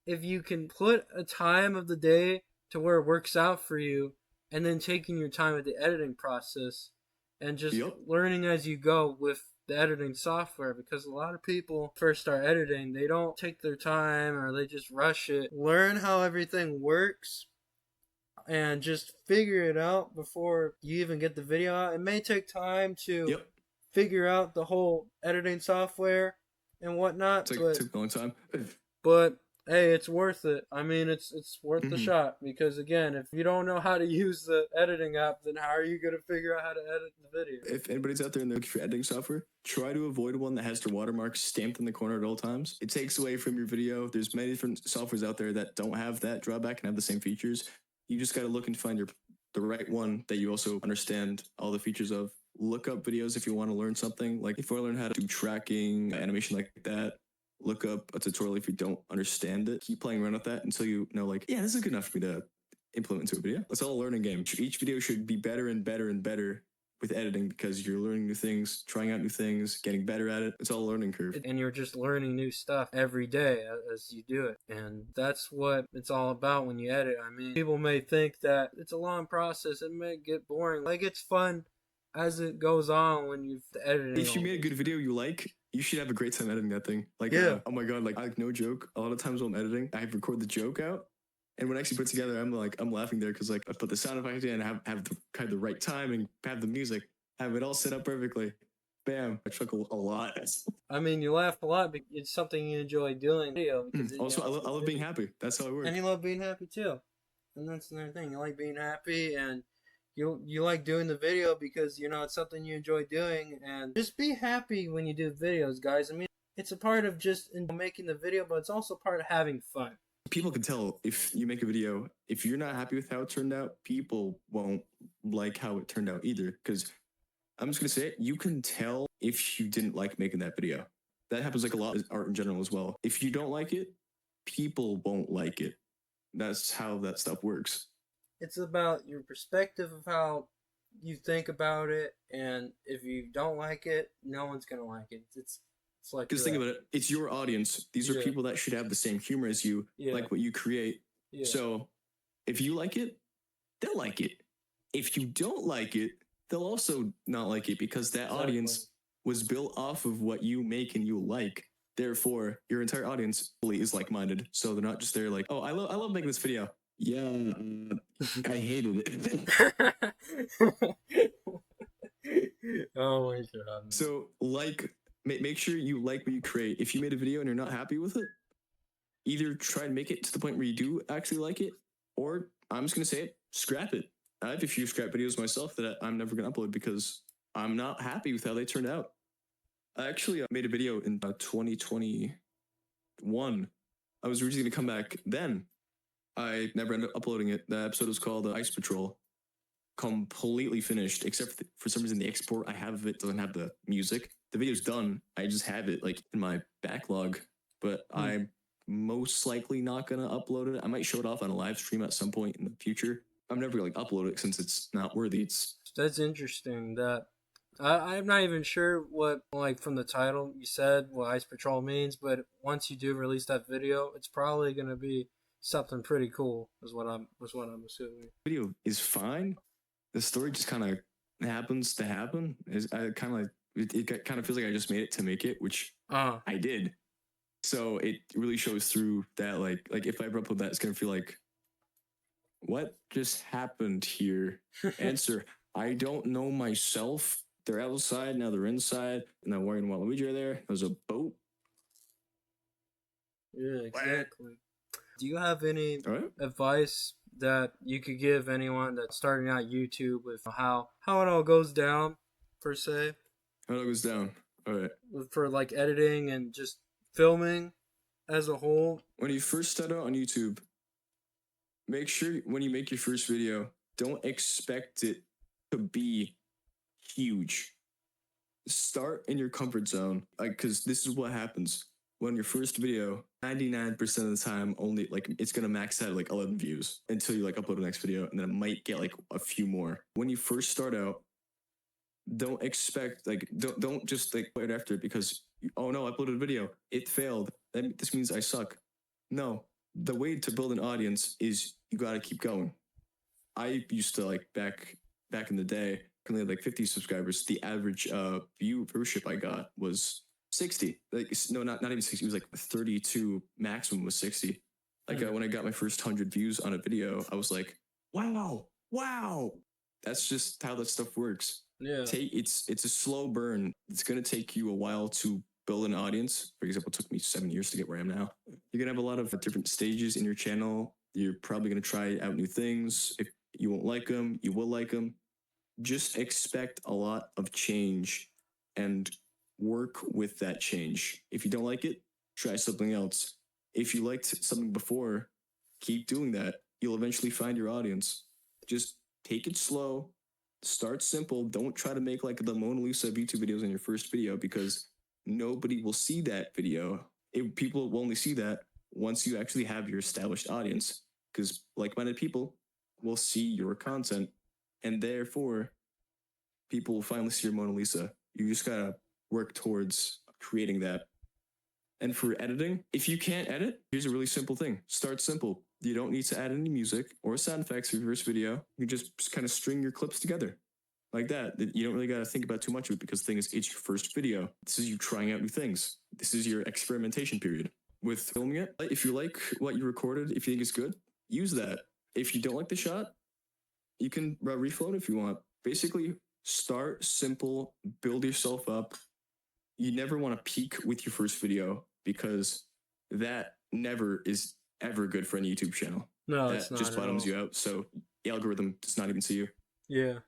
if you can put a time of the day to where it works out for you, and then taking your time with the editing process and just learning as you go with the editing software. Because a lot of people first start editing, they don't take their time or they just rush it. Learn how everything works and just figure it out before you even get the video out. It may take time to figure out the whole editing software and whatnot. Took a long time. But hey, it's worth it. I mean, it's worth the shot, because again, if you don't know how to use the editing app, then how are you going to figure out how to edit the video? If anybody's out there and they're looking for editing software, try to avoid one that has their watermark stamped in the corner at all times. It takes away from your video. There's many different softwares out there that don't have that drawback and have the same features. You just got to look and find the right one that you also understand all the features of. Look up videos if you want to learn something. Like if you want to learn how to do tracking, animation like that, look up a tutorial if you don't understand it. Keep playing around with that until you know, like, yeah, this is good enough for me to implement into a video. It's all a learning game. Each video should be better and better and better with editing, because you're learning new things, trying out new things, getting better at it. It's all a learning curve. And you're just learning new stuff every day as you do it. And that's what it's all about when you edit. I mean, people may think that it's a long process. It may get boring. Like, it's fun as it goes on when you've edited. If you made a good video you like, you should have a great time editing that thing. Like, oh my god, like no joke. A lot of times when I'm editing, I record the joke out, and when I actually put it together, I'm laughing there because like I put the sound effect in, and have the kind of the right time, and have the music, have it all set up perfectly. Bam! I chuckle a lot. I mean, you laugh a lot, but it's something you enjoy doing. Also, I love being happy. That's how it works. And you love being happy too. And that's another thing. You like being happy, and you like doing the video because it's something you enjoy doing. And just be happy when you do videos, guys. I mean, it's a part of just making the video, but it's also part of having fun. People can tell if you make a video, if you're not happy with how it turned out, people won't like how it turned out either. Because I'm just gonna say it, you can tell if you didn't like making that video. That happens like a lot with art in general as well. If you don't like it, people won't like it. That's how that stuff works. It's about your perspective of how you think about it, and if you don't like it, no one's gonna like it. It's like Because think about it, it's your audience. These are people that should have the same humor as you, like what you create. Yeah. So if you like it, they'll like it. If you don't like it, they'll also not like it because that audience was built off of what you make and you like. Therefore, your entire audience is like-minded. So they're not just there like, oh, I love making this video. Yeah, I hated it. Oh my god. So make sure you like what you create. If you made a video and you're not happy with it, either try and make it to the point where you do actually like it, or I'm just gonna say it, scrap it. I have a few scrap videos myself that I'm never gonna upload because I'm not happy with how they turned out. I actually made a video in 2021. I was originally gonna come back then. I never ended up uploading it. The episode was called Ice Patrol. Completely finished, except for some reason the export I have of it doesn't have the music. The video's done. I just have it like in my backlog, but I'm most likely not gonna upload it. I might show it off on a live stream at some point in the future. I'm never gonna like upload it since it's not worthy. That's interesting. That I'm not even sure what, like, from the title you said what Ice Patrol means, but once you do release that video, it's probably gonna be something pretty cool. Is what I'm assuming. Video is fine. The story just kind of happens to happen. It kind of feels like I just made it to make it, which I did. So it really shows through that like if I ever upload that, it's gonna feel like, what just happened here? Answer: I don't know myself. They're outside, now they're inside, and then Warren and Waluigi are there. There's a boat. Yeah, exactly. Do you have any advice that you could give anyone that's starting out YouTube with how it all goes down, per se? How it all goes down. All right. For like editing and just filming as a whole. When you first start out on YouTube, make sure when you make your first video, don't expect it to be huge. Start in your comfort zone, like, because this is what happens when your first video, 99% of the time, only like it's gonna max out like 11 views until you like upload the next video, and then it might get like a few more. When you first start out, don't expect like don't just like wait after it because oh no, I uploaded a video, it failed. This means I suck. No, the way to build an audience is you gotta keep going. I used to like back in the day, only had like 50 subscribers. The average viewership I got was 60. Like no, not even 60. It was like 32. Maximum was 60. Like when I got my first 100 views on a video, I was like, wow. That's just how that stuff works. Yeah. It's a slow burn. It's gonna take you a while to build an audience. For example, it took me 7 years to get where I am now. You're gonna have a lot of different stages in your channel. You're probably gonna try out new things. If you won't like them, you will like them. Just expect a lot of change and work with that change. If you don't like it, try something else. If you liked something before, keep doing that. You'll eventually find your audience. Just take it slow. Start simple. Don't try to make like the Mona Lisa of YouTube videos in your first video because nobody will see that video. People will only see that once you actually have your established audience, because like-minded people will see your content, and therefore people will finally see your Mona Lisa. You just gotta work towards creating that. And for editing, if you can't edit, here's a really simple thing. Start simple. You don't need to add any music or sound effects for your first video. You just kind of string your clips together like that. You don't really got to think about too much of it because the thing is, it's your first video. This is you trying out new things. This is your experimentation period with filming it. If you like what you recorded, if you think it's good, use that. If you don't like the shot, you can refloat if you want. Basically, start simple, build yourself up. You never want to peak with your first video because that never is ever good for any YouTube channel. No, that it's not just bottoms you out. So the algorithm does not even see you. Yeah.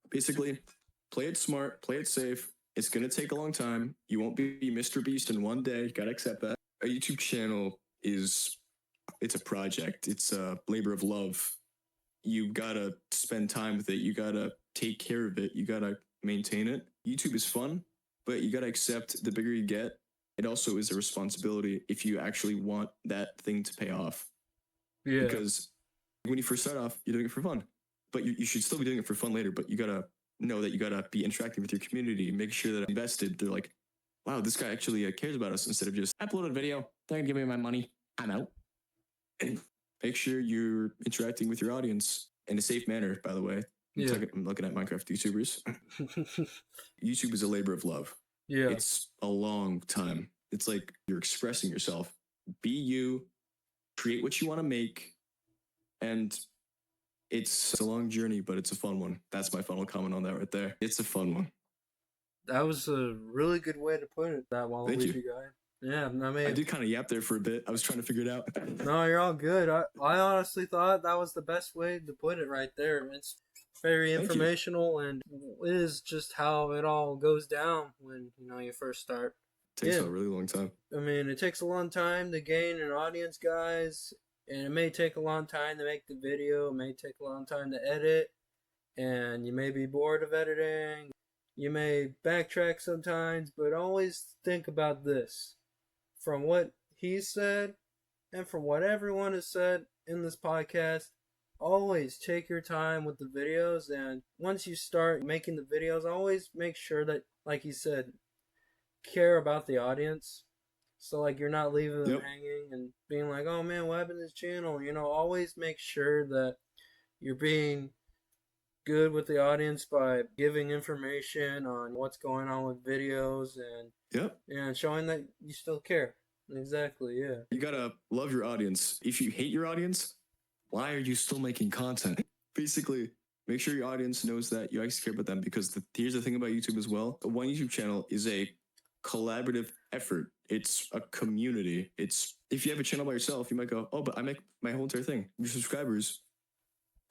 Basically, play it smart, play it safe. It's going to take a long time. You won't be Mr. Beast in one day. You got to accept that. A YouTube channel it's a project. It's a labor of love. You got to spend time with it. You got to take care of it. You got to maintain it. YouTube is fun. but you got to accept the bigger you get, it also is a responsibility if you actually want that thing to pay off. Yeah. Because when you first start off, you're doing it for fun, but you should still be doing it for fun later. But you got to know that you got to be interacting with your community, make sure that invested. They're like, wow, this guy actually cares about us, instead of just upload a video, they're going to give me my money, I'm out. And make sure you're interacting with your audience in a safe manner, by the way. Yeah. I'm looking at Minecraft YouTubers. YouTube is a labor of love. Yeah. It's a long time. It's like you're expressing yourself. Be you, create what you want to make, and it's a long journey, but it's a fun one. That's my final comment on that right there. It's a fun one. That was a really good way to put it, that Waluigi guy. Yeah, I mean, I did kind of yap there for a bit. I was trying to figure it out. No, you're all good. I honestly thought that was the best way to put it right there. It's very informational, and it is just how it all goes down when you first start. It takes a really long time. I mean, it takes a long time to gain an audience, guys, and it may take a long time to make the video. It may take a long time to edit, and you may be bored of editing. You may backtrack sometimes, but always think about this. From what he said, and from what everyone has said in this podcast, always take your time with the videos, and once you start making the videos, always make sure that, like he said, care about the audience. So like you're not leaving them hanging and being like, oh man, what happened to this channel? Always make sure that you're being good with the audience by giving information on what's going on with videos and showing that you still care. Exactly, yeah. You gotta love your audience. If you hate your audience, why are you still making content? Basically, make sure your audience knows that you actually care about them, because here's the thing about YouTube as well. One YouTube channel is a collaborative effort. It's a community. If you have a channel by yourself, you might go, oh, but I make my whole entire thing. Your subscribers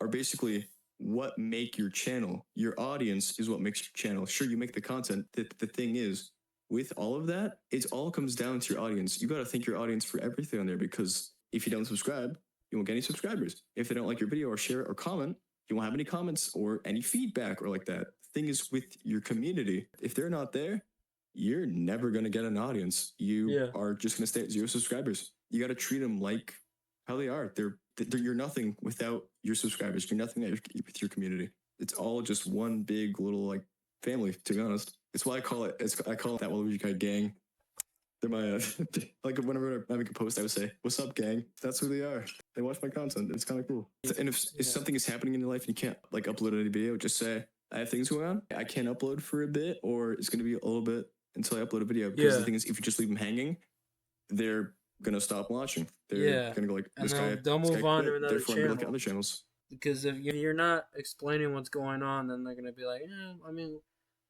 are basically what make your channel. Your audience is what makes your channel. Sure, you make the content. The thing is, with all of that, it all comes down to your audience. You got to thank your audience for everything on there, because if you don't subscribe, you won't get any subscribers. If they don't like your video or share or comment, you won't have any comments or any feedback or like that. The thing is with your community, if they're not there, you're never going to get an audience. You are just going to stay at 0 subscribers. You got to treat them like how they are. You're nothing without your subscribers. You're nothing with your community. It's all just one big little like family, to be honest. It's why I call it ThatWaluigiGuy gang. They're my like whenever I make a post, I would say, "What's up, gang?" That's who they are. They watch my content. It's kind of cool. And if something is happening in your life and you can't like upload any video, just say, "I have things going on. I can't upload for a bit, or it's going to be a little bit until I upload a video." Because the thing is, if you just leave them hanging, they're gonna stop watching. They're gonna go like, "This guy." They'll move on to another channel. Look at other channels. Because if you're not explaining what's going on, then they're gonna be like, "Yeah, I mean,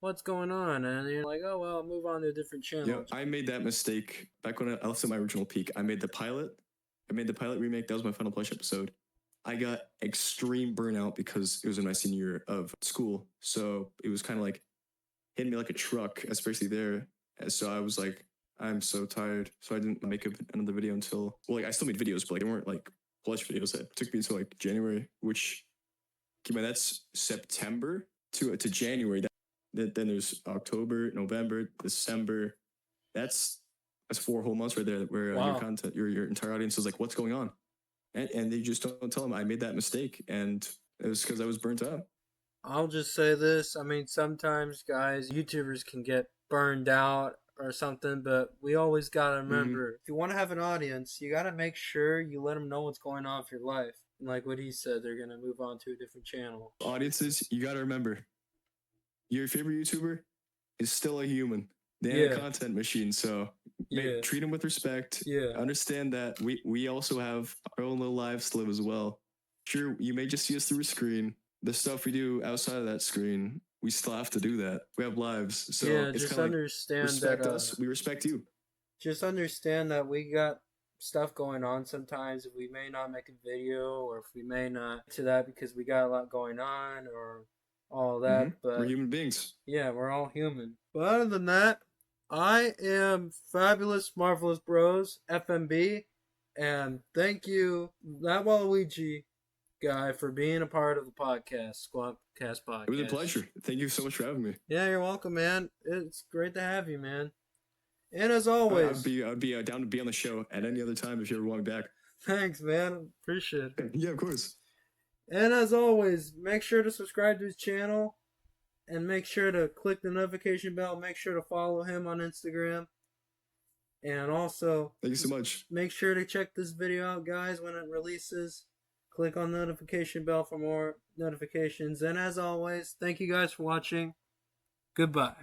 what's going on?" And you're like, "Oh well, I'll move on to a different channel." Yeah, I made that mistake back when I was at my original peak. I made the pilot remake. That was my final plush episode. I got extreme burnout because it was in my senior year of school, so it was kind of like hitting me like a truck, especially there. And so I was like, I'm so tired. So I didn't make another video until, well, like I still made videos, but like they weren't like plush videos. It took me until like January, which, that's September to January. Then there's October, November, December. That's 4 whole months right there where your content, your entire audience is like, what's going on? And they just don't tell them I made that mistake. And it was because I was burnt out. I'll just say this. I mean, sometimes, guys, YouTubers can get burned out or something, but we always got to remember, if you want to have an audience, you got to make sure you let them know what's going on with your life. And like what he said, they're going to move on to a different channel. Audiences, you got to remember, your favorite YouTuber is still a human. They are a content machine, so treat them with respect. Understand that we also have our own little lives to live as well. Sure, you may just see us through a screen. The stuff we do outside of that screen, we still have to do that. We have lives, so it's just kind of understand like, respect that us, we respect you. Just understand that we got stuff going on sometimes. If we may not make a video, or if we may not to that because we got a lot going on, or all that. But we're human beings. Yeah, we're all human. But other than that, I am Fabulous Marvelous Bros, FMB, and thank you, ThatWaluigi, Guy, for being a part of the podcast, Squadcast podcast. It was a pleasure. Thank you so much for having me. Yeah, you're welcome, man. It's great to have you, man. And as always, I'd be down to be on the show at any other time if you ever want me back. Thanks, man. Appreciate it. Yeah, of course. And as always, make sure to subscribe to his channel and make sure to click the notification bell. Make sure to follow him on Instagram. And also, thank you so much. Make sure to check this video out, guys, when it releases. Click on the notification bell for more notifications. And as always, thank you guys for watching. Goodbye.